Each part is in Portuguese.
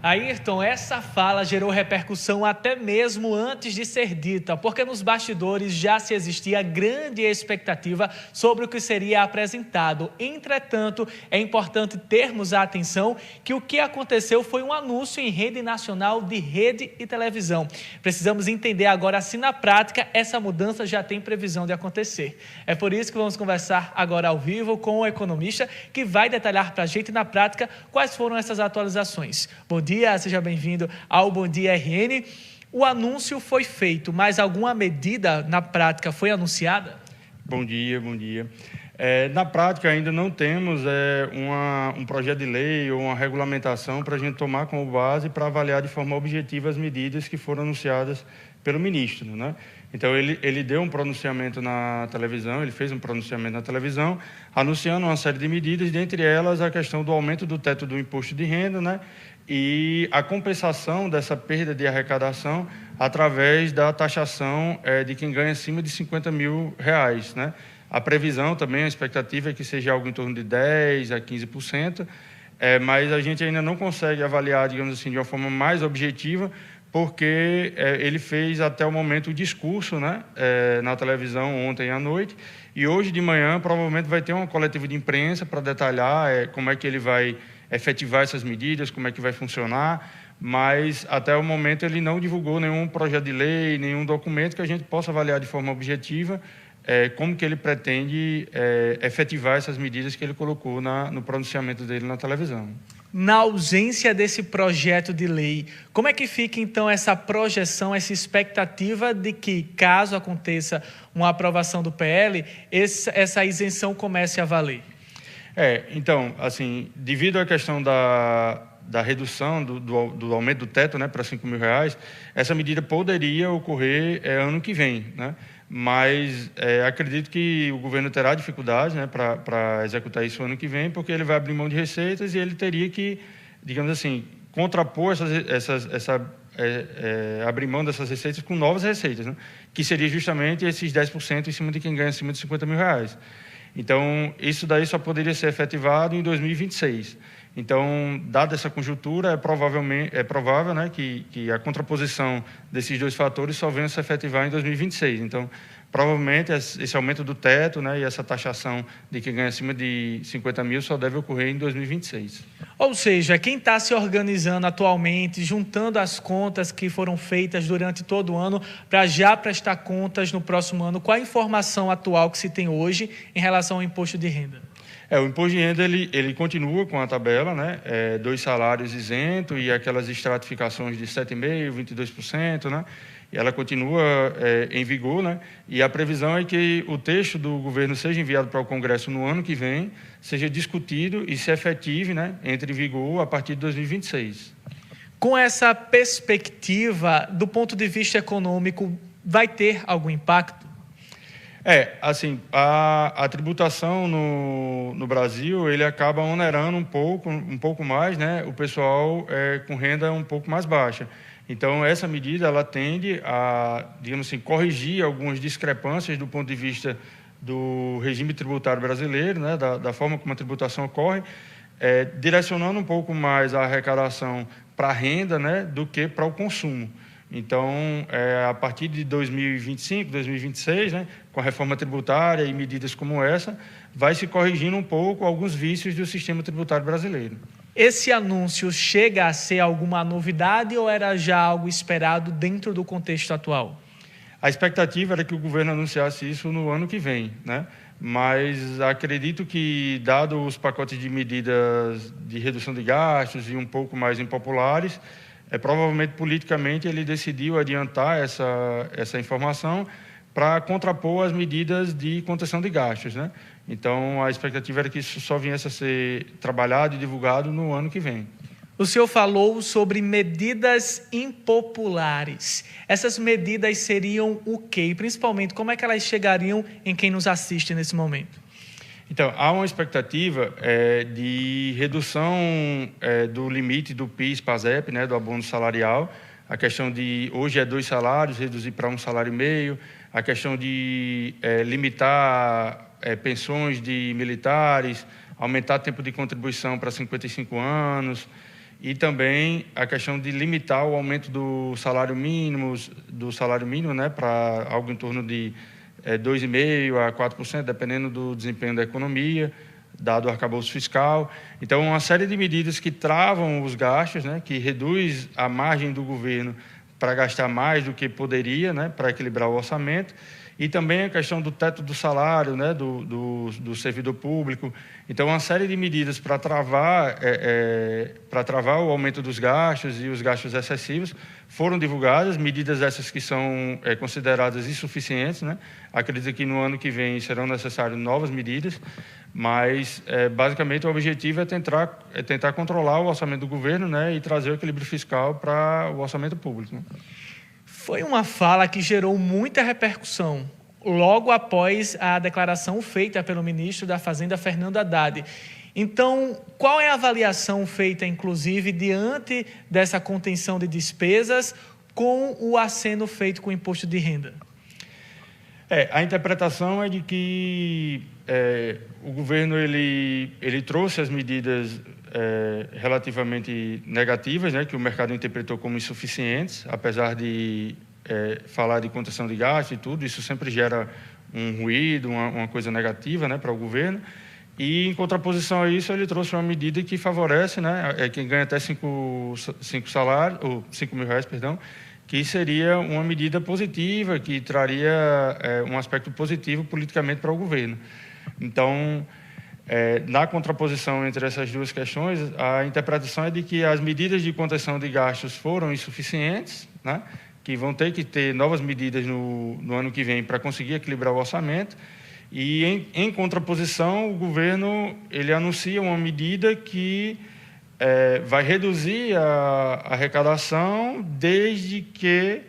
Ayrton, essa fala gerou repercussão até mesmo antes de ser dita, porque nos bastidores já se existia grande expectativa sobre o que seria apresentado. Entretanto, é importante termos a atenção que o que aconteceu foi um anúncio em rede nacional de rede e televisão. Precisamos entender agora se na prática essa mudança já tem previsão de acontecer. É por isso que vamos conversar agora ao vivo com o economista que vai detalhar para a gente na prática quais foram essas atualizações. Bom dia, seja bem-vindo ao Bom Dia RN. O anúncio foi feito, mas alguma medida na prática foi anunciada? Bom dia, bom dia. Na prática ainda não temos um projeto de lei ou uma regulamentação para a gente tomar como base para avaliar de forma objetiva as medidas que foram anunciadas pelo ministro, né? Então, ele deu um pronunciamento na televisão, ele fez um pronunciamento na televisão, anunciando uma série de medidas, dentre elas a questão do aumento do teto do imposto de renda, né? E a compensação dessa perda de arrecadação através da taxação de quem ganha acima de R$50 mil, né? A previsão também, a expectativa é que seja algo em torno de 10% a 15%, mas a gente ainda não consegue avaliar, digamos assim, de uma forma mais objetiva, porque ele fez até o momento o discurso, né, na televisão ontem à noite, e hoje de manhã provavelmente vai ter uma coletiva de imprensa para detalhar como é que ele vai efetivar essas medidas, como é que vai funcionar, mas até o momento ele não divulgou nenhum projeto de lei, nenhum documento que a gente possa avaliar de forma objetiva como que ele pretende efetivar essas medidas que ele colocou no pronunciamento dele na televisão. Na ausência desse projeto de lei, como é que fica então essa projeção, essa expectativa de que, caso aconteça uma aprovação do PL, essa isenção comece a valer? Então, assim, devido à questão da redução do aumento do teto, né, para R$5 mil, essa medida poderia ocorrer ano que vem, né? Mas acredito que o governo terá dificuldade, né, para executar isso ano que vem, porque ele vai abrir mão de receitas e ele teria que, digamos assim, contrapor abrir mão dessas receitas com novas receitas, né, que seria justamente esses 10% em cima de quem ganha acima de R$50 mil. Então, isso daí só poderia ser efetivado em 2026. Então, dada essa conjuntura, é provável, né, que a contraposição desses dois fatores só venha a se efetivar em 2026. Então, provavelmente, esse aumento do teto, né, e essa taxação de quem ganha acima de R$50 mil só deve ocorrer em 2026. Ou seja, quem está se organizando atualmente, juntando as contas que foram feitas durante todo o ano, para já prestar contas no próximo ano, qual a informação atual que se tem hoje em relação ao imposto de renda? O imposto de renda ele continua com a tabela, né? 2 salários isento e aquelas estratificações de 7,5%, 22%, né? E ela continua em vigor, né? E a previsão é que o texto do governo seja enviado para o Congresso no ano que vem, seja discutido e se efetive, né, entre em vigor a partir de 2026. Com essa perspectiva, do ponto de vista econômico, vai ter algum impacto? Assim, a tributação no Brasil, ele acaba onerando um pouco mais, né, o pessoal com renda um pouco mais baixa. Então, essa medida, ela tende a, digamos assim, corrigir algumas discrepâncias do ponto de vista do regime tributário brasileiro, né, da forma como a tributação ocorre, direcionando um pouco mais a arrecadação para a renda, né, do que para o consumo. Então, a partir de 2025, 2026, né, com a reforma tributária e medidas como essa, vai se corrigindo um pouco alguns vícios do sistema tributário brasileiro. Esse anúncio chega a ser alguma novidade ou era já algo esperado dentro do contexto atual? A expectativa era que o governo anunciasse isso no ano que vem, né? Mas acredito que, dado os pacotes de medidas de redução de gastos e um pouco mais impopulares, provavelmente politicamente ele decidiu adiantar essa informação para contrapor as medidas de contenção de gastos, né? Então, a expectativa era que isso só viesse a ser trabalhado e divulgado no ano que vem. O senhor falou sobre medidas impopulares. Essas medidas seriam o quê? E, principalmente, como é que elas chegariam em quem nos assiste nesse momento? Então, há uma expectativa de redução do limite do PIS/PASEP, né, do abono salarial. A questão de, hoje 2 salários, reduzir para 1,5 salário. A questão de limitar pensões de militares, aumentar o tempo de contribuição para 55 anos. e também a questão de limitar o aumento do salário mínimo, né, para algo em torno de 2,5% a 4%, dependendo do desempenho da economia, dado o arcabouço fiscal. Então, uma série de medidas que travam os gastos, né, que reduz a margem do governo para gastar mais do que poderia, né, para equilibrar o orçamento, e também a questão do teto do salário, né, do servidor público. Então, uma série de medidas para travar o aumento dos gastos e os gastos excessivos foram divulgadas, medidas essas que são consideradas insuficientes, né? Acredito que no ano que vem serão necessárias novas medidas, mas basicamente o objetivo é tentar controlar o orçamento do governo, né, e trazer o equilíbrio fiscal para o orçamento público, né? Foi uma fala que gerou muita repercussão logo após a declaração feita pelo ministro da Fazenda, Fernando Haddad. Então, qual é a avaliação feita, inclusive, diante dessa contenção de despesas com o aceno feito com o imposto de renda? A interpretação é de que o governo ele trouxe as medidas relativamente negativas, né, que o mercado interpretou como insuficientes, apesar de falar de contenção de gastos e tudo, isso sempre gera um ruído, uma coisa negativa, né, para o governo. E, em contraposição a isso, ele trouxe uma medida que favorece, né, quem ganha até 5 mil reais, perdão, que seria uma medida positiva, que traria um aspecto positivo politicamente para o governo. Então, na contraposição entre essas duas questões, a interpretação é de que as medidas de contenção de gastos foram insuficientes, né, que vão ter que ter novas medidas no ano que vem para conseguir equilibrar o orçamento. E, em contraposição, o governo ele anuncia uma medida que vai reduzir a arrecadação desde que,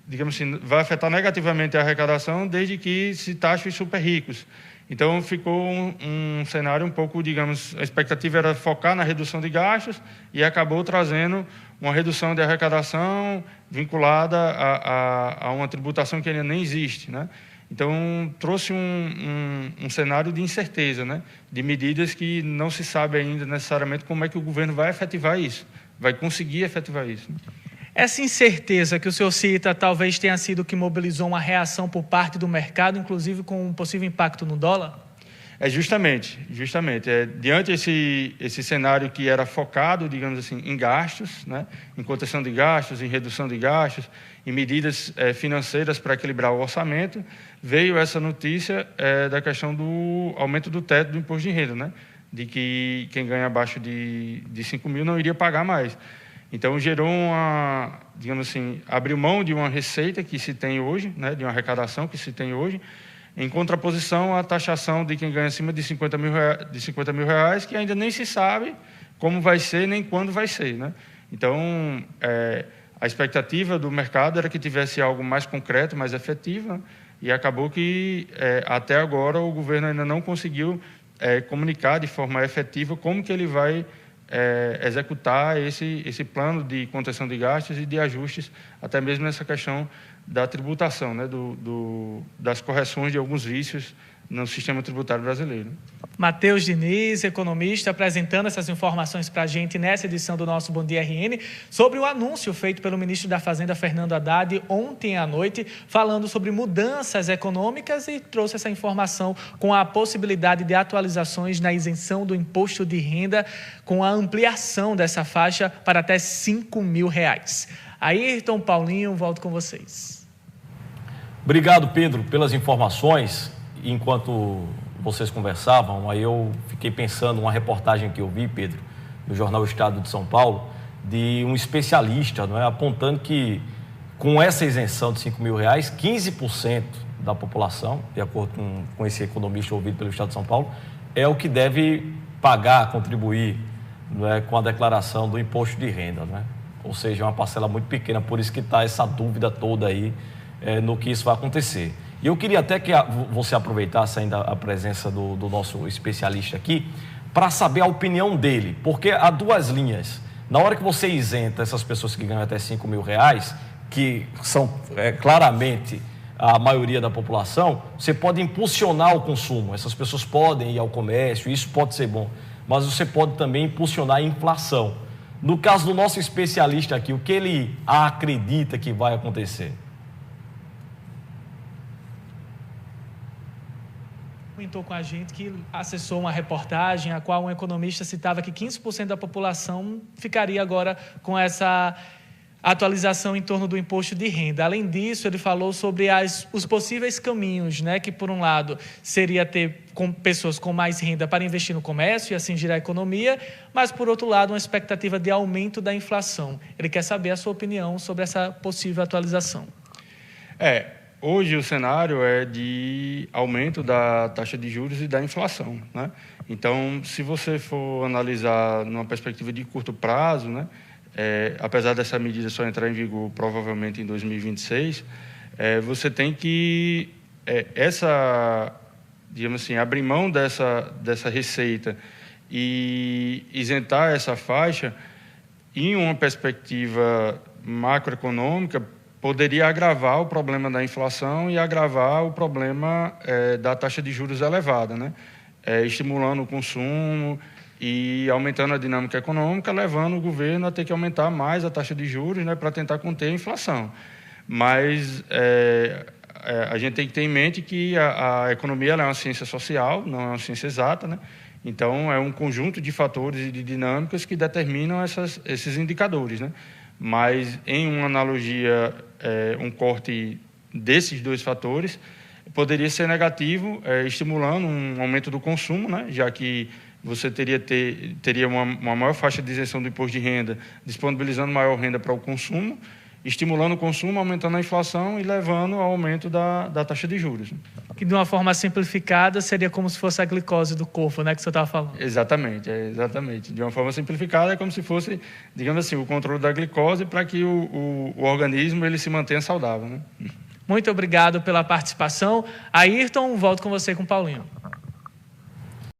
digamos assim, vai afetar negativamente a arrecadação desde que se taxe os super ricos. Então, ficou um cenário um pouco, digamos, a expectativa era focar na redução de gastos e acabou trazendo uma redução de arrecadação vinculada a uma tributação que ainda nem existe, né? Então, trouxe um cenário de incerteza, né? De medidas que não se sabe ainda necessariamente como é que o governo vai efetivar isso, vai conseguir efetivar isso, né? Essa incerteza que o senhor cita talvez tenha sido o que mobilizou uma reação por parte do mercado, inclusive com um possível impacto no dólar? Justamente. Diante esse cenário que era focado, digamos assim, em gastos, né, em contenção de gastos, em redução de gastos, em medidas financeiras para equilibrar o orçamento, veio essa notícia da questão do aumento do teto do imposto de renda, né, de que quem ganha abaixo de 5 mil não iria pagar mais. Então, gerou digamos assim, abriu mão de uma receita que se tem hoje, né, de uma arrecadação que se tem hoje, em contraposição à taxação de quem ganha acima de 50 mil reais, que ainda nem se sabe como vai ser, nem quando vai ser, né? Então, a expectativa do mercado era que tivesse algo mais concreto, mais efetivo, né? E acabou que, até agora, o governo ainda não conseguiu comunicar de forma efetiva como que ele vai executar esse plano de contenção de gastos e de ajustes, até mesmo nessa questão da tributação, né, das correções de alguns vícios no sistema tributário brasileiro. Matheus Diniz, economista, apresentando essas informações para a gente nessa edição do nosso Bom Dia RN, sobre o anúncio feito pelo ministro da Fazenda, Fernando Haddad, ontem à noite, falando sobre mudanças econômicas e trouxe essa informação com a possibilidade de atualizações na isenção do imposto de renda, com a ampliação dessa faixa para até 5 mil reais. Ayrton, Paulinho, volto com vocês. Obrigado, Pedro, pelas informações. Enquanto vocês conversavam, aí eu fiquei pensando uma reportagem que eu vi, Pedro, no jornal Estado de São Paulo, de um especialista, não é, apontando que com essa isenção de 5 mil reais, 15% da população, de acordo com esse economista ouvido pelo Estado de São Paulo, é o que deve pagar, contribuir, não é, com a declaração do imposto de renda, não é? Ou seja, é uma parcela muito pequena, por isso que está essa dúvida toda aí no que isso vai acontecer. E eu queria até que você aproveitasse ainda a presença do nosso especialista aqui para saber a opinião dele, porque há duas linhas. Na hora que você isenta essas pessoas que ganham até 5 mil reais, que são claramente a maioria da população, você pode impulsionar o consumo, essas pessoas podem ir ao comércio, isso pode ser bom, mas você pode também impulsionar a inflação, No caso do nosso especialista aqui, o que ele acredita que vai acontecer? Comentou com a gente que acessou uma reportagem a qual um economista citava que 15% da população ficaria agora com essa atualização em torno do imposto de renda. Além disso, ele falou sobre os possíveis caminhos, né, que por um lado seria ter pessoas com mais renda para investir no comércio e assim girar a economia, mas por outro lado uma expectativa de aumento da inflação. Ele quer saber a sua opinião sobre essa possível atualização. Hoje o cenário é de aumento da taxa de juros e da inflação, né? Então, se você for analisar numa perspectiva de curto prazo, né, apesar dessa medida só entrar em vigor provavelmente em 2026, você tem que digamos assim, abrir mão dessa receita e isentar essa faixa em uma perspectiva macroeconômica poderia agravar o problema da inflação e agravar o problema da taxa de juros elevada, né? Estimulando o consumo e aumentando a dinâmica econômica, levando o governo a ter que aumentar mais a taxa de juros, né, para tentar conter a inflação. Mas a gente tem que ter em mente que a economia ela é uma ciência social, não é uma ciência exata, né? Então, é um conjunto de fatores e de dinâmicas que determinam esses indicadores, né? Mas, em uma analogia, um corte desses dois fatores poderia ser negativo, estimulando um aumento do consumo, né? Já que você teria uma maior faixa de isenção do imposto de renda, disponibilizando maior renda para o consumo, estimulando o consumo, aumentando a inflação e levando ao aumento da taxa de juros. Que de uma forma simplificada seria como se fosse a glicose do corpo, né, que você estava falando. Exatamente, exatamente. De uma forma simplificada é como se fosse, digamos assim, o controle da glicose para que o organismo ele se mantenha saudável, né? Muito obrigado pela participação. Ayrton, volto com você com o Paulinho.